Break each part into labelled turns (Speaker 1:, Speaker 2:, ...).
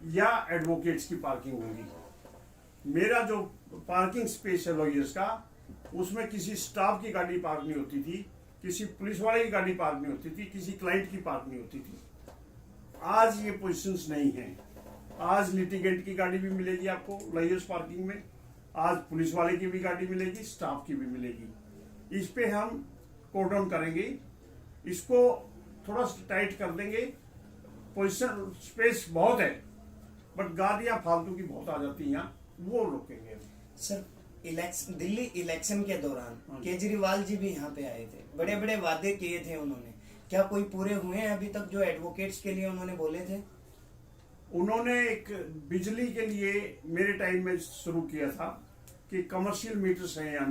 Speaker 1: या एडवोकेट्स की पार्किंग होगी। मेरा जो पार्किंग स्पेस है लॉयर्स का, उसमें किसी स्टाफ की गाड़ी पार्क नहीं होती थी, किसी पुलिस वाले की गाड़ी पार्क नहीं होती थी, किसी क्लाइंट की पार्क नहीं होती थी। आज ये पोजीशंस नहीं है। आज लिटिगेंट की गाड़ी भी मिलेगी आपको लॉयर्स पार्किंग में, आज पुलिस वाले की भी गाड़ी मिलेगी, स्टाफ की भी मिलेगी। इस पे हम कोट डाउन करेंगे, इसको थोड़ा टाइट कर देंगे। पोजीशन स्पेस बहुत है, बट गाड़ियां फालतू की बहुत आ जाती हैं यहाँ, वो रोकेंगे।
Speaker 2: सर दिल्ली इलेक्शन के दौरान केजरीवाल जी भी यहाँ पे आए थे, बड़े बड़े वादे किए थे उन्होंने, क्या कोई पूरे हुए हैं अभी तक जो एडवोकेट्स के लिए उन्होंने बोले थे?
Speaker 1: उन्होंने एक बिजली के लिए मेरे टाइम में शुरू किया था कि कमर्शियल मीटर्स हैं यहाँ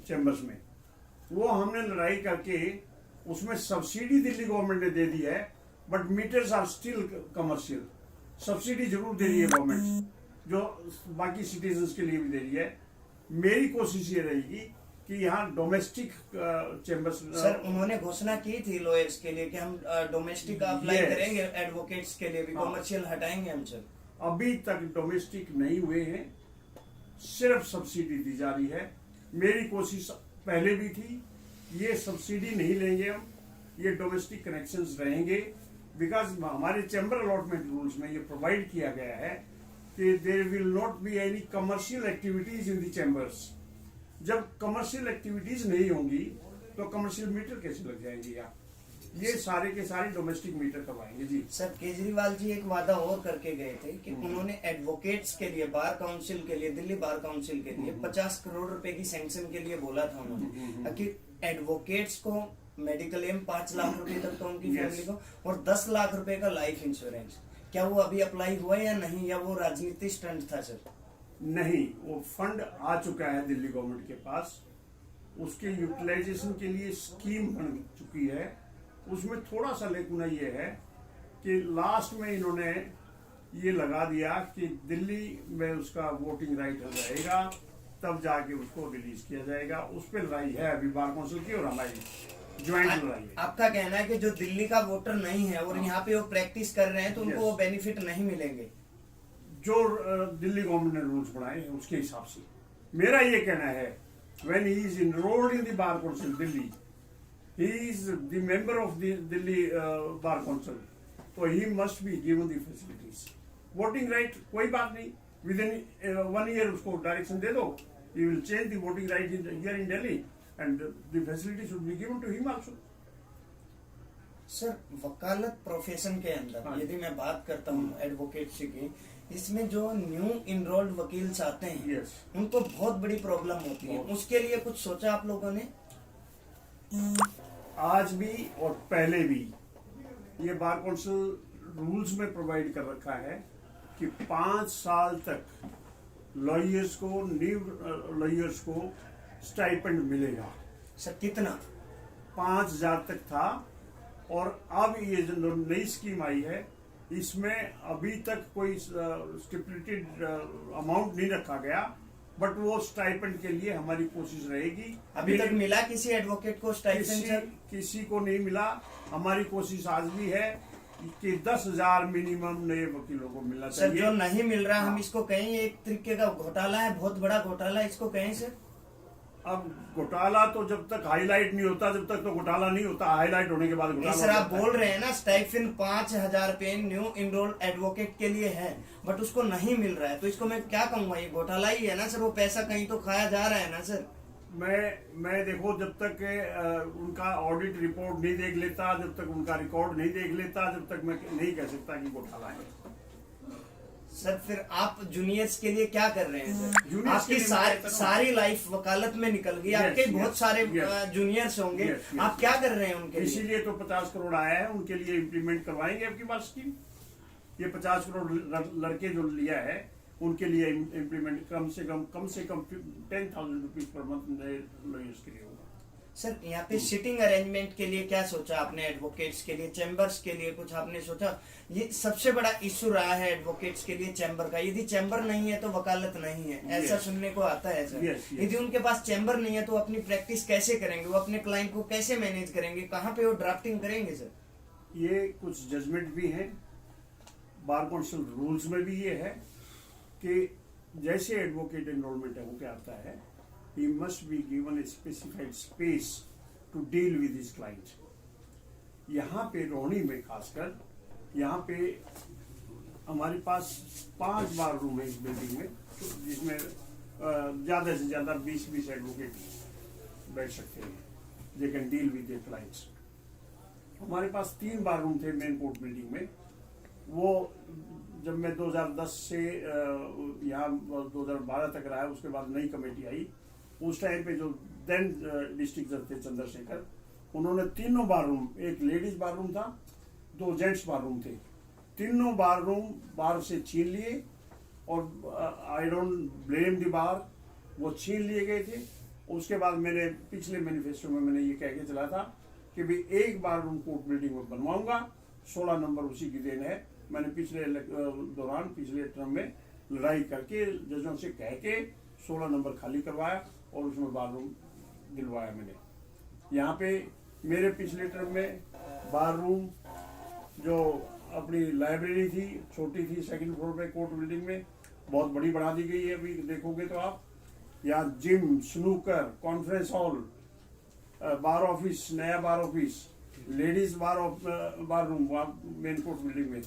Speaker 1: चैम्बर्स में, वो हमने लड़ाई करके उसमें सब्सिडी दिल्ली गवर्नमेंट ने दे दी है, but meters are still commercial. Subsidy जरूर दे रही है गवर्नमेंट, जो बाकी सिटीजन्स के लिए भी दे रही है। मेरी कोशिश ये रहेगी कि यहाँ डोमेस्टिक चैम्बर्स।
Speaker 2: सर उन्होंने घोषणा की थी लॉयर्स के लिए कि हम डोमेस्टिक अप्लाई करेंगे, एडवोकेट्स के लिए भी कमर्शियल हटाएंगे हम। सर
Speaker 1: अभी तक डोमेस्टिक नहीं हुए हैं, सिर्फ सब्सिडी दी जा रही है। मेरी कोशिश पहले भी थी, ये सब्सिडी नहीं लेंगे हम, ये डोमेस्टिक कनेक्शंस रहेंगे। बिकॉज हमारे चैम्बर अलॉटमेंट रूल्स में ये प्रोवाइड किया गया है कि there will not be any commercial activities in the chambers. जब कमर्शियल एक्टिविटीज नहीं होंगी तो कमर्शियल मीटर कैसे लग जाएंगे यहाँ? ये सारे के सारे डोमेस्टिक मीटर करवाएंगे जी।
Speaker 2: सर केजरीवाल जी एक वादा और करके गए थे कि उन्होंने एडवोकेट्स के लिए, बार काउंसिल के लिए, दिल्ली बार काउंसिल के लिए 50 करोड़ रुपए की सैंक्शन के लिए बोला था उन्होंने, कि एडवोकेट्स को मेडिकल एम 5 लाख रुपए तक तो उनकी फैमिली को, और 10 लाख रुपए का लाइफ इंश्योरेंस। क्या वो अभी अप्लाई हुआ या नहीं, या वो राजनीतिक स्टंट था? सर
Speaker 1: नहीं, वो फंड आ चुका है दिल्ली गवर्नमेंट के पास, उसके यूटिलाइजेशन के लिए स्कीम बन चुकी है। उसमें थोड़ा सा लेकुना ये है कि लास्ट में इन्होंने ये लगा दिया कि दिल्ली में उसका वोटिंग राइट हो जाएगा, तब जाके उसको रिलीज किया जाएगा। उस पर लड़ाई है अभी बार काउंसिल की और हमारी ज्वाइंट लड़ाई है।
Speaker 2: आपका कहना है कि जो दिल्ली का वोटर नहीं है और यहाँ पे वो प्रैक्टिस कर रहे हैं तो उनको वो बेनिफिट नहीं मिलेंगे?
Speaker 1: जो दिल्ली गवर्नमेंट ने रूल्स बनाए हैं उसके हिसाब से मेरा ये कहना है, when he is enrolled in the bar council Delhi, he is the member of the Delhi Bar Council, so he must be given the facilities. Voting right कोई बात नहीं, within 1 year उसको डायरेक्शन दे दो, he will change the voting right here in Delhi and the facilities should be given to him also.
Speaker 2: Sir वकालत profession के अंदर यदि मैं बात करता हूँ एडवोकेट्सी की, इसमें जो न्यू इनरोल्ड वकील्स आते हैं उनको बहुत बड़ी प्रॉब्लम होती है, उसके लिए कुछ सोचा आप लोगों ने?
Speaker 1: आज भी और पहले भी ये बार काउंसिल रूल्स में प्रोवाइड कर रखा है कि 5 साल तक लॉयर्स को, न्यू लॉयर्स को स्टाइपेंड मिलेगा।
Speaker 2: सर कितना?
Speaker 1: 5,000 तक था, और अब ये जो नई स्कीम आई है इसमें अभी तक कोई स्टिपुलेटेड अमाउंट नहीं रखा गया, बट वो स्टाइपेंड के लिए हमारी कोशिश रहेगी।
Speaker 2: अभी तक मिला किसी एडवोकेट को स्टाइपेंड?
Speaker 1: किसी को नहीं मिला। हमारी कोशिश आज भी है कि 10,000 मिनिमम नए वकीलों को मिलना चाहिए।
Speaker 2: सर जो नहीं मिल रहा हम इसको कहें एक तरीके का घोटाला है, बहुत बड़ा घोटाला है, इसको कहें सर?
Speaker 1: अब घोटाला तो जब तक हाईलाइट नहीं होता, जब तक तो घोटाला नहीं होता, हाईलाइट होने के बाद घोटाला।
Speaker 2: सर आप बोल रहे हैं ना स्टाइपेंड 5,000 रुपए न्यू इनरोल्ड एडवोकेट के लिए है, बट उसको नहीं मिल रहा है, तो इसको मैं क्या कहूंगा, ये घोटाला ही है ना सर? वो पैसा कहीं तो खाया जा रहा है ना सर?
Speaker 1: मैं देखो, जब तक उनका ऑडिट रिपोर्ट नहीं देख लेता, जब तक उनका रिकॉर्ड नहीं देख लेता, जब तक मैं नहीं कह सकता कि घोटाला है।
Speaker 2: सर फिर आप जूनियर्स के लिए क्या कर रहे हैं सर? आपकी सारी लाइफ वकालत में निकल गई, आपके बहुत सारे जूनियर्स होंगे, आप क्या कर रहे हैं उनके लिए?
Speaker 1: इसीलिए तो 50 करोड़ आया है, उनके लिए इम्प्लीमेंट करवाएंगे आपकी बात स्कीम। ये 50 करोड़ लड़के जो लिया है उनके लिए इम्प्लीमेंट कम से कम 10,000 रुपीज पर मंथ नए लॉयर्स के लिए होगा।
Speaker 2: सर यहाँ पे सिटिंग अरेंजमेंट के लिए क्या सोचा आपने? एडवोकेट्स के लिए, चैम्बर्स के लिए कुछ आपने सोचा? ये सबसे बड़ा इश्यू रहा है एडवोकेट्स के लिए चैम्बर का। यदि चैम्बर नहीं है तो वकालत नहीं है, ऐसा सुनने को आता है सर। यदि उनके पास चैम्बर नहीं है तो अपनी प्रैक्टिस कैसे करेंगे, वो अपने क्लाइंट को कैसे मैनेज करेंगे, कहाँ पे वो ड्राफ्टिंग करेंगे सर?
Speaker 1: ये कुछ जजमेंट भी हैं बार काउंसिल रूल्स में भी ये है कि जैसे एडवोकेट एनरोलमेंट होकर आता है, he must be given a specified space to deal with his client. यहाँ पे रोहिणी में खासकर यहाँ पे हमारे पास 5 बार रूम है इस बिल्डिंग में, तो जिसमें ज़्यादा से ज़्यादा 20 एडवोकेट बैठ सकते हैं, they can deal with their clients. हमारे पास 3 बार रूम थे मेन कोर्ट बिल्डिंग में। वो जब मैं 2010 से यहाँ 2012 तक रहा, उसके बाद नई कमेटी आई, उस टाइम पे जो देन डिस्ट्रिक्ट जज थे चंद्रशेखर, उन्होंने 3 बाथरूम, एक लेडीज बाथरूम था, 2 जेंट्स बाथरूम थे, 3 बाथरूम बाहर से छीन लिए और I don't blame the bar, वो छीन लिए गए थे। उसके बाद मैंने पिछले मैनिफेस्टो में मैंने ये कह के चला था कि भी एक बाथरूम कोर्ट बिल्डिंग में बनवाऊंगा, 16 नंबर उसी की देन है। मैंने पिछले टर्म में लड़ाई करके जजों से कह के 16 नंबर खाली करवाया और उसमें बाथरूम दिलवाया मैंने। यहाँ पे मेरे पिछले टर्म में बाथरूम जो अपनी लाइब्रेरी थी, छोटी थी, 2nd फ्लोर पे कोर्ट बिल्डिंग में, बहुत बड़ी बढ़ा दी गई है। अभी देखोगे तो आप यहाँ जिम, स्नूकर, कॉन्फ्रेंस हॉल, बार ऑफिस, नया बार ऑफिस, लेडीज बार रूम मेन कोर्ट बिल्डिंग में,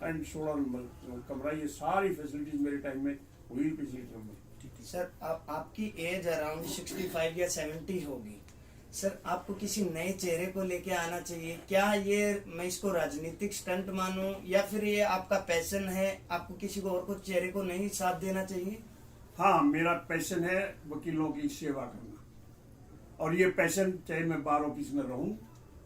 Speaker 1: एंड 16 नंबर कमरा। ये सारी फैसिलिटीज मेरे टाइम में हुई पिछले टर्म में।
Speaker 2: सर आपकी एज अराउंड 65 या 70 होगी। सर आपको किसी नए चेहरे को लेके आना चाहिए। क्या ये मैं इसको राजनीतिक स्टंट मानूं या फिर ये आपका पैशन है, आपको किसी को और को चेहरे को नहीं साथ देना चाहिए?
Speaker 1: हाँ, मेरा पैशन है वकीलों की सेवा करना, और ये पैशन चाहे मैं बार ऑफिस में रहूं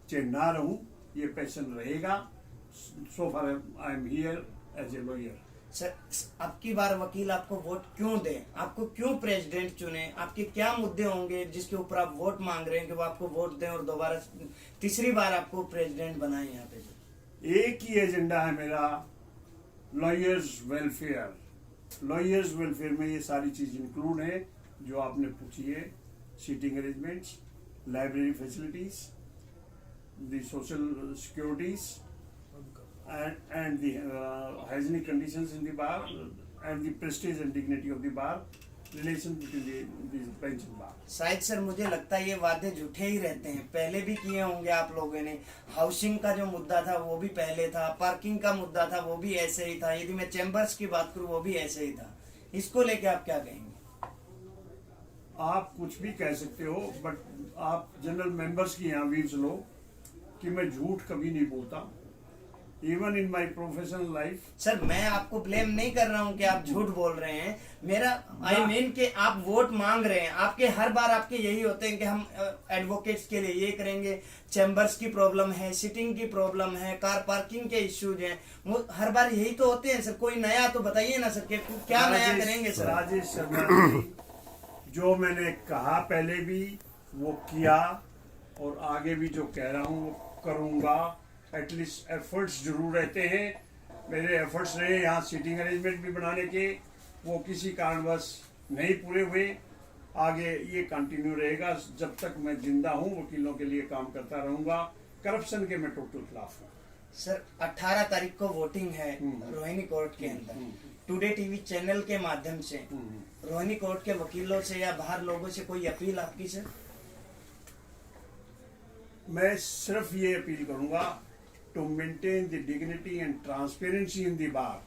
Speaker 1: चाहे ना रहूं, ये पैशन रहेगा। So far I am here as a lawyer.
Speaker 2: Sir आपकी बार वकील आपको वोट क्यों दें, आपको क्यों प्रेसिडेंट चुने, आपके क्या मुद्दे होंगे जिसके ऊपर आप वोट मांग रहे हैं कि वो आपको वोट दें और दोबारा तीसरी बार आपको प्रेसिडेंट बनाएं यहाँ पे?
Speaker 1: एक ही एजेंडा है मेरा, लॉयर्स वेलफेयर। लॉयर्स वेलफेयर में ये सारी चीज इंक्लूड है जो आपने पूछी है, seating arrangements, library facilities, the social securities, and the hygienic conditions in the bar, and the prestige and dignity of the bar, relation between the bench and bar.
Speaker 2: शायद सर मुझे लगता है ये वादे झूठे ही रहते हैं, पहले भी किए होंगे आप लोगों ने। हाउसिंग का जो मुद्दा था वो भी पहले था, पार्किंग का मुद्दा था वो भी ऐसे ही था, यदि मैं चैम्बर्स की बात करूँ वो भी ऐसे ही था। इसको लेके आप क्या कहेंगे?
Speaker 1: आप कुछ भी कह सकते हो, बट आप जनरल मेंबर्स की यहाँ व्यूज लो कि मैं झूठ कभी नहीं बोलता, even in my professional life.
Speaker 2: Sir मैं आपको ब्लेम नहीं कर रहा हूँ कि आप झूठ बोल रहे हैं, मेरा आई मीन कि आप वोट मांग रहे हैं। आपके हर बार आपके यही होते हैं कि हम एडवोकेट्स के लिए ये करेंगे, चैम्बर्स की प्रॉब्लम है, सिटिंग की प्रॉब्लम है, कार पार्किंग के इश्यूज हैं, वो हर बार यही तो होते हैं। सर कोई नया तो बताइए ना सर, क्या नया करेंगे सर?
Speaker 1: राजेश शर्मा जी, जो मैंने कहा पहले भी वो किया और आगे भी जो कह रहा हूँ वो करूँगा। एटलीस्ट एफर्ट्स जरूर रहते हैं, मेरे एफर्ट्स रहे यहाँ सीटिंग अरेंजमेंट भी बनाने के, वो किसी कारणवश नहीं पूरे हुए। आगे ये कंटिन्यू रहेगा, जब तक मैं जिंदा हूँ वकीलों के लिए काम करता रहूँगा। करप्शन के मैं टोटल खिलाफ हूँ।
Speaker 2: सर 18 तारीख को वोटिंग है रोहिणी कोर्ट के अंदर। टुडे टीवी चैनल के माध्यम से रोहिणी कोर्ट के वकीलों से या बाहर लोगों से कोई अपील आपकी सर?
Speaker 1: मैं सिर्फ ये अपील करूंगा, to maintain the dignity and transparency in the bar,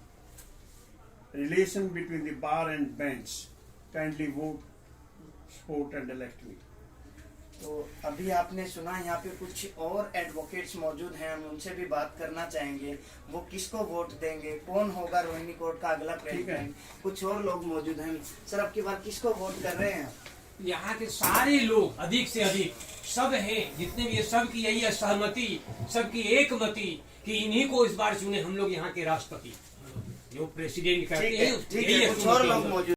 Speaker 1: relation between the bar and bench, kindly vote, support and elect me.
Speaker 2: तो अभी आपने सुना यहाँ पे कुछ और एडवोकेट्स मौजूद हैं, हम उनसे भी बात करना चाहेंगे। वो किसको वोट देंगे, कौन होगा रोहिणी कोर्ट का अगला प्रेसिडेंट? कुछ और लोग मौजूद हैं। सर अब की बार किसको वोट कर रहे हैं?
Speaker 3: यहाँ के सारे लोग अधिक से अधिक सब हैं, जितने भी सबकी यही सहमति, सबकी एकमति कि इन्हीं को इस बार चुने हम लोग यहाँ के राष्ट्रपति, जो प्रेसिडेंट करते हैं।
Speaker 2: कुछ और लोग मौजूद